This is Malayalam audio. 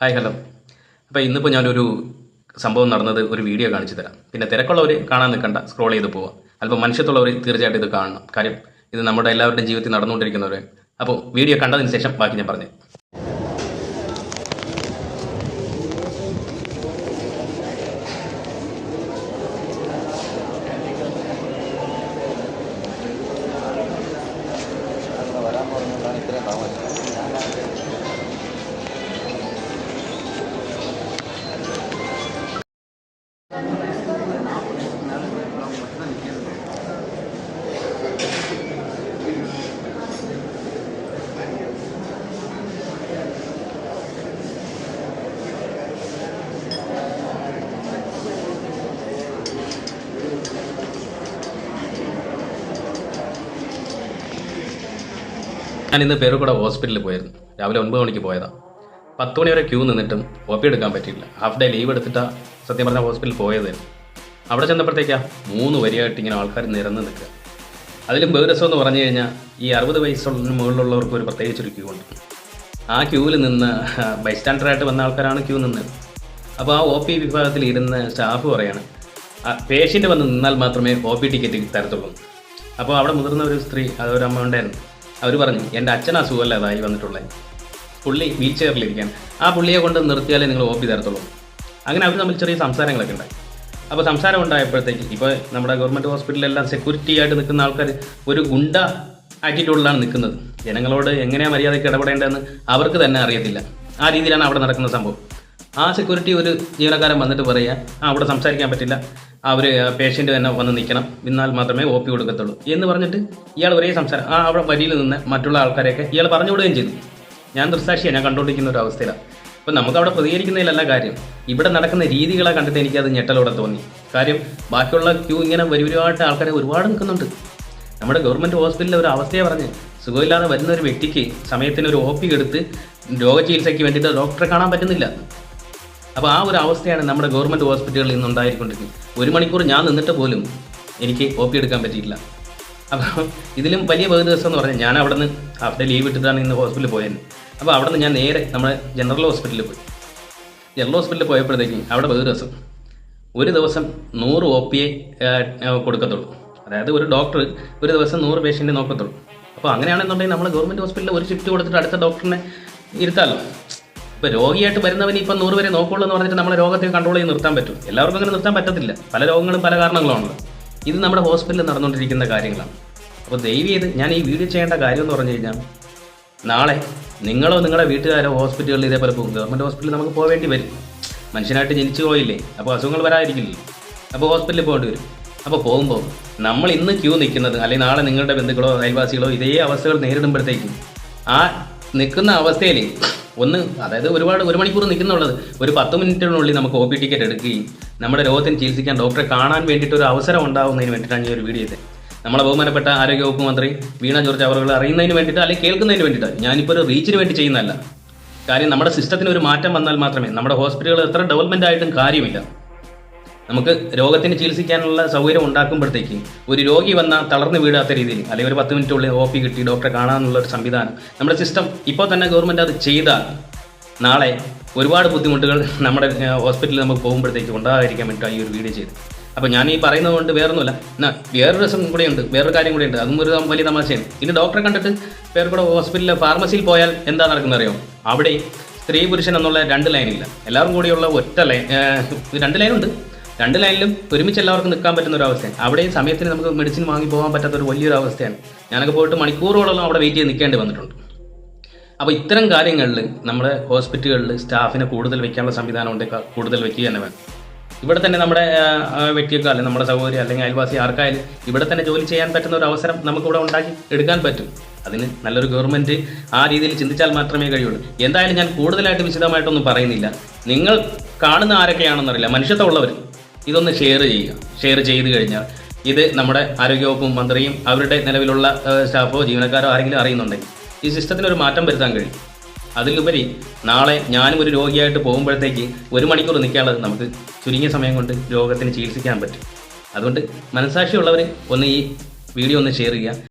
Hi hello. അപ്പോൾ ഇന്നിപ്പോൾ ഞാനൊരു സംഭവം നടന്നത് ഒരു വീഡിയോ കാണിച്ചു തരാം. പിന്നെ തിരക്കുള്ളവർ കാണാൻ നിൽക്കണ്ട, സ്ക്രോൾ ചെയ്ത് പോവാം. അല്പം മനുഷ്യത്തുള്ളവർ തീർച്ചയായിട്ടും ഇത് കാണണം. കാര്യം ഇത് നമ്മുടെ എല്ലാവരുടെയും ജീവിതത്തിൽ നടന്നുകൊണ്ടിരിക്കുന്നവരെ. അപ്പോൾ വീഡിയോ കണ്ടതിന് ശേഷം ബാക്കി ഞാൻ പറഞ്ഞു. ഞാൻ ഇന്ന് പേരുകൂടെ ഹോസ്പിറ്റലിൽ പോയിരുന്നു. രാവിലെ 9 മണിക്ക് പോയതാണ്. 10 മണി വരെ ക്യൂ നിന്നിട്ടും OP എടുക്കാൻ പറ്റിയില്ല. ഹാഫ് ഡേ ലീവ് എടുത്തിട്ടാണ് സത്യം പറഞ്ഞാൽ ഹോസ്പിറ്റലിൽ പോയതായിരുന്നു. അവിടെ ചെന്നപ്പോഴത്തേക്കാ 3 വരിയായിട്ട് ഇങ്ങനെ ആൾക്കാർ നിരന്ന് നിൽക്കുക. അതിലും ബഹുരസം എന്ന് പറഞ്ഞു കഴിഞ്ഞാൽ ഈ 60 വയസ്സുള്ള മുകളിലുള്ളവർക്ക് ഒരു പ്രത്യേകിച്ചൊരു ക്യൂ ഉണ്ട്. ആ ക്യൂവിൽ നിന്ന് ബൈസ്റ്റാൻഡറായിട്ട് വന്ന ആൾക്കാരാണ് ക്യൂ നിന്നത്. അപ്പോൾ ആ OP വിഭാഗത്തിൽ ഇരുന്ന സ്റ്റാഫ് പറയാണ് പേഷ്യൻ്റ് വന്ന് നിന്നാൽ മാത്രമേ OP ടിക്കറ്റ് തരത്തുള്ളൂ. അപ്പോൾ അവിടെ മുതിർന്ന ഒരു സ്ത്രീ, അതൊരു അമ്മ ഉണ്ടായിരുന്നു. അവർ പറഞ്ഞു, എൻ്റെ അച്ഛൻ അസുഖമല്ലാതായി വന്നിട്ടുള്ളത്, പുള്ളി വീൽ ചെയറിലിരിക്കാൻ, ആ പുള്ളിയെ കൊണ്ട് നിർത്തിയാലേ നിങ്ങൾ OP തരത്തുള്ളൂ. അങ്ങനെ അവർ തമ്മിൽ ചെറിയ സംസാരങ്ങളൊക്കെ ഉണ്ടായി. അപ്പോൾ സംസാരം ഉണ്ടായപ്പോഴത്തേക്ക് ഇപ്പോൾ നമ്മുടെ ഗവൺമെൻറ് ഹോസ്പിറ്റലിലെല്ലാം സെക്യൂരിറ്റി ആയിട്ട് നിൽക്കുന്ന ആൾക്കാർ ഒരു ഗുണ്ട ആറ്റിറ്റ്യൂഡിലാണ് നിൽക്കുന്നത്. ജനങ്ങളോട് എങ്ങനെയാണ് മര്യാദയ്ക്ക് ഇടപെടേണ്ടതെന്ന് അവർക്ക് തന്നെ അറിയത്തില്ല. ആ രീതിയിലാണ് അവിടെ നടക്കുന്ന സംഭവം. ആ സെക്യൂരിറ്റി ഒരു ജീവനക്കാരൻ വന്നിട്ട് പറയുക, അവിടെ സംസാരിക്കാൻ പറ്റില്ല, അവർ പേഷ്യൻ്റ് തന്നെ വന്ന് നിൽക്കണം, എന്നാൽ മാത്രമേ OP കൊടുക്കത്തുള്ളൂ എന്ന് പറഞ്ഞിട്ട് ഇയാൾ ഒരേ സംസാരം അവിടെ വരിയിൽ നിന്ന് മറ്റുള്ള ആൾക്കാരെയൊക്കെ ഇയാൾ പറഞ്ഞു വിടുകയും ചെയ്തു. ഞാൻ ദൃക്സാക്ഷിയാണ്, ഞാൻ കണ്ടുകൊണ്ടിരിക്കുന്ന ഒരു അവസ്ഥയിലാണ്. അപ്പം നമുക്ക് അവിടെ പ്രതികരിക്കുന്നതിലല്ല കാര്യം, ഇവിടെ നടക്കുന്ന രീതികളെ കണ്ടിട്ട് എനിക്കത് ഞെട്ടലോടെ തോന്നി. കാര്യം ബാക്കിയുള്ള ക്യൂ ഇങ്ങനെ വരുവായിട്ട് ആൾക്കാരെ ഒരുപാട് നിൽക്കുന്നുണ്ട്. നമ്മുടെ ഗവൺമെൻറ് ഹോസ്പിറ്റലിലെ ഒരു അവസ്ഥയെ പറഞ്ഞ് സുഖമില്ലാതെ വരുന്ന ഒരു വ്യക്തിക്ക് സമയത്തിന് ഒരു OP എടുത്ത് രോഗചികിത്സയ്ക്ക് വേണ്ടിയിട്ട് ഡോക്ടറെ കാണാൻ പറ്റുന്നില്ല. അപ്പോൾ ആ ഒരു അവസ്ഥയാണ് നമ്മുടെ ഗവൺമെൻറ് ഹോസ്പിറ്റലുകളിൽ നിന്ന് ഉണ്ടായിരിക്കൊണ്ടിരിക്കുന്നത്. 1 മണിക്കൂർ ഞാൻ നിന്നിട്ട് പോലും എനിക്ക് OP എടുക്കാൻ പറ്റിയിട്ടില്ല. അപ്പോൾ ഇതിലും വലിയ ദിവസം എന്ന് പറഞ്ഞാൽ ഞാൻ അവിടെ നിന്ന് ഹാഫ് ഡേ ലീവ് ഇട്ടിട്ടാണ് ഇന്ന് ഹോസ്പിറ്റലിൽ പോയത്. അപ്പോൾ അവിടെ നിന്ന് ഞാൻ നേരെ നമ്മുടെ ജനറൽ ഹോസ്പിറ്റലിൽ പോയി. ജനറൽ ഹോസ്പിറ്റലിൽ പോയപ്പോഴത്തേക്കും അവിടെ ദിവസം ഒരു ദിവസം 100 OP കൊടുക്കത്തുള്ളൂ. അതായത് ഒരു ഡോക്ടർ ഒരു ദിവസം 100 പേഷ്യൻറ്റ് നോക്കത്തുള്ളൂ. അപ്പോൾ അങ്ങനെയാണെന്നുണ്ടെങ്കിൽ നമ്മൾ ഗവൺമെൻറ് ഹോസ്പിറ്റലിൽ ഒരു ഷിഫ്റ്റ് കൊടുത്തിട്ട് അടുത്ത ഡോക്ടറിനെ ഇരുത്താമല്ലോ. ഇപ്പോൾ രോഗിയായിട്ട് വരുന്നവന് ഇപ്പം 100 വരെ നോക്കുള്ളൂ എന്ന് പറഞ്ഞിട്ട് നമ്മളെ രോഗത്തെ കൺട്രോൾ ചെയ്ത് നിർത്താൻ പറ്റും. എല്ലാവർക്കും അങ്ങനെ നിർത്താൻ പറ്റത്തില്ല. പല രോഗങ്ങളും പല കാരണങ്ങളുമാണല്ലോ. ഇത് നമ്മുടെ ഹോസ്പിറ്റലിൽ നടന്നുകൊണ്ടിരിക്കുന്ന കാര്യങ്ങളാണ്. അപ്പോൾ ദയവ് ചെയ്ത് ഞാൻ ഈ വീഡിയോ ചെയ്യേണ്ട കാര്യം എന്ന് പറഞ്ഞു കഴിഞ്ഞാൽ, നാളെ നിങ്ങളോ നിങ്ങളുടെ വീട്ടുകാരോ ഹോസ്പിറ്റലുകളിൽ ഇതേപോലെ പോകും. ഗവൺമെൻറ് ഹോസ്പിറ്റലിൽ നമുക്ക് പോവേണ്ടി വരും. മനുഷ്യനായിട്ട് ജനിച്ചു പോയില്ലേ, അപ്പോൾ അസുഖങ്ങൾ വരാതിരിക്കില്ലല്ലോ. അപ്പോൾ ഹോസ്പിറ്റലിൽ പോകേണ്ടി വരും. അപ്പോൾ പോകുമ്പോൾ നമ്മൾ ഇന്ന് ക്യൂ നിൽക്കുന്നത്, അല്ലെങ്കിൽ നാളെ നിങ്ങളുടെ ബന്ധുക്കളോ അയൽവാസികളോ ഇതേ അവസ്ഥകൾ നേരിടുമ്പോഴത്തേക്കും ആ നിൽക്കുന്ന അവസ്ഥയിൽ അതായത് 1 മണിക്കൂർ നിൽക്കുന്നുള്ളത് ഒരു 10 മിനിറ്റിനുള്ളിൽ നമുക്ക് OP ടിക്കറ്റ് എടുക്കുകയും നമ്മുടെ രോഗത്തിന് ചികിത്സിക്കാൻ ഡോക്ടറെ കാണാൻ വേണ്ടിയിട്ട് ഒരു അവസരം ഉണ്ടാകുന്നതിന് വേണ്ടിയിട്ടാണ് ഈ ഒരു വീഡിയോ ചെയ്തത്. നമ്മളെ ബഹുമാനപ്പെട്ട ആരോഗ്യവകുപ്പ് മന്ത്രി വീണ ജോർജ് അവറുകൾ അറിയുന്നതിന് വേണ്ടിയിട്ട്, അല്ലെങ്കിൽ കേൾക്കുന്നതിന് വേണ്ടിയിട്ടാണ്. ഞാനിപ്പോൾ ഒരു റീച്ചിന് വേണ്ടി ചെയ്യുന്നതല്ല. കാര്യം നമ്മുടെ സിസ്റ്റത്തിന് ഒരു മാറ്റം വന്നാൽ മാത്രമേ, നമ്മുടെ ഹോസ്പിറ്റലുകൾ എത്ര ഡെവലപ്മെൻ്റ് ആയിട്ടും കാര്യമില്ല. നമുക്ക് രോഗത്തിന് ചികിത്സിക്കാനുള്ള സൗകര്യം ഉണ്ടാക്കുമ്പോഴത്തേക്ക് ഒരു രോഗി വന്നാൽ തളർന്ന് വീഴാത്ത രീതിയിൽ, അല്ലെങ്കിൽ ഒരു 10 മിനിറ്റുള്ളിൽ OP കിട്ടി ഡോക്ടറെ കാണാനുള്ള ഒരു സംവിധാനം നമ്മുടെ സിസ്റ്റം ഇപ്പോൾ തന്നെ ഗവൺമെൻറ് അത് ചെയ്താൽ നാളെ ഒരുപാട് ബുദ്ധിമുട്ടുകൾ നമ്മുടെ ഹോസ്പിറ്റലിൽ നമുക്ക് പോകുമ്പോഴത്തേക്ക് ഉണ്ടാകാതിരിക്കാൻ വേണ്ടിയിട്ടാണ് ഈ ഒരു വീഡിയോ ചെയ്ത്. അപ്പോൾ ഞാൻ ഈ പറയുന്നത് കൊണ്ട് വേറൊന്നുമില്ല. എന്നാൽ വേറൊരു രസം കൂടെയുണ്ട്, വേറൊരു കാര്യം കൂടെയുണ്ട്. അതും ഒരു വലിയ തമാശയാണ്. ഇനി ഡോക്ടറെ കണ്ടിട്ട് പേർക്കൂടെ ഹോസ്പിറ്റലിലെ ഫാർമസിയിൽ പോയാൽ എന്താ നടക്കുന്നത് അറിയാമോ? അവിടെ സ്ത്രീ പുരുഷൻ എന്നുള്ള 2 ലൈനില്ല, എല്ലാവരും കൂടിയുള്ള ഒറ്റ ലൈൻ, 2 ലൈനുണ്ട്. 2 ലൈനിലും ഒരുമിച്ച് എല്ലാവർക്കും നിൽക്കാൻ പറ്റുന്ന ഒരു അവസ്ഥയാണ്. അവിടെയും സമയത്തിന് നമുക്ക് മെഡിസിൻ വാങ്ങി പോകാൻ പറ്റാത്ത ഒരു വലിയൊരു അവസ്ഥയാണ്. ഞാനൊക്കെ പോയിട്ട് മണിക്കൂറുകളോളം അവിടെ വെയിറ്റ് ചെയ്ത് നിൽക്കേണ്ടി വന്നിട്ടുണ്ട്. അപ്പോൾ ഇത്തരം കാര്യങ്ങളിൽ നമ്മുടെ ഹോസ്പിറ്റലുകളിൽ സ്റ്റാഫിനെ കൂടുതൽ വയ്ക്കാനുള്ള സംവിധാനം ഉണ്ടെങ്കിൽ കൂടുതൽ വയ്ക്കുക തന്നെ വേണം. ഇവിടെ തന്നെ നമ്മുടെ വ്യക്തിയൊക്കെ, അല്ലെങ്കിൽ നമ്മുടെ സൗകര്യം, അല്ലെങ്കിൽ അയൽവാസി ആർക്കായാലും ഇവിടെ തന്നെ ജോലി ചെയ്യാൻ പറ്റുന്ന ഒരു അവസരം നമുക്കിവിടെ ഉണ്ടാക്കി എടുക്കാൻ പറ്റും. അതിന് നല്ലൊരു ഗവൺമെൻറ് ആ രീതിയിൽ ചിന്തിച്ചാൽ മാത്രമേ കഴിയുള്ളൂ. എന്തായാലും ഞാൻ കൂടുതലായിട്ട് വിശദമായിട്ടൊന്നും പറയുന്നില്ല. നിങ്ങൾ കാണുന്ന ആരൊക്കെയാണെന്നറിയില്ല, മനുഷ്യത്വമുള്ളവർ ഇതൊന്ന് ഷെയർ ചെയ്യുക. ഷെയർ ചെയ്ത് കഴിഞ്ഞാൽ ഇത് നമ്മുടെ ആരോഗ്യവകുപ്പ് മന്ത്രിയും അവരുടെ നിലവിലുള്ള സ്റ്റാഫോ ജീവനക്കാരോ ആരെങ്കിലും അറിയുന്നുണ്ടെങ്കിൽ ഈ സിസ്റ്റത്തിനൊരു മാറ്റം വരുത്താൻ കഴിയും. അതിലുപരി നാളെ ഞാനും ഒരു രോഗിയായിട്ട് പോകുമ്പോഴത്തേക്ക് 1 മണിക്കൂർ നിൽക്കാനുള്ളത് നമുക്ക് ചുരുങ്ങിയ സമയം കൊണ്ട് രോഗത്തിന് ചികിത്സിക്കാൻ പറ്റും. അതുകൊണ്ട് മനസ്സാക്ഷിയുള്ളവർ ഒന്ന് ഈ വീഡിയോ ഒന്ന് ഷെയർ ചെയ്യുക.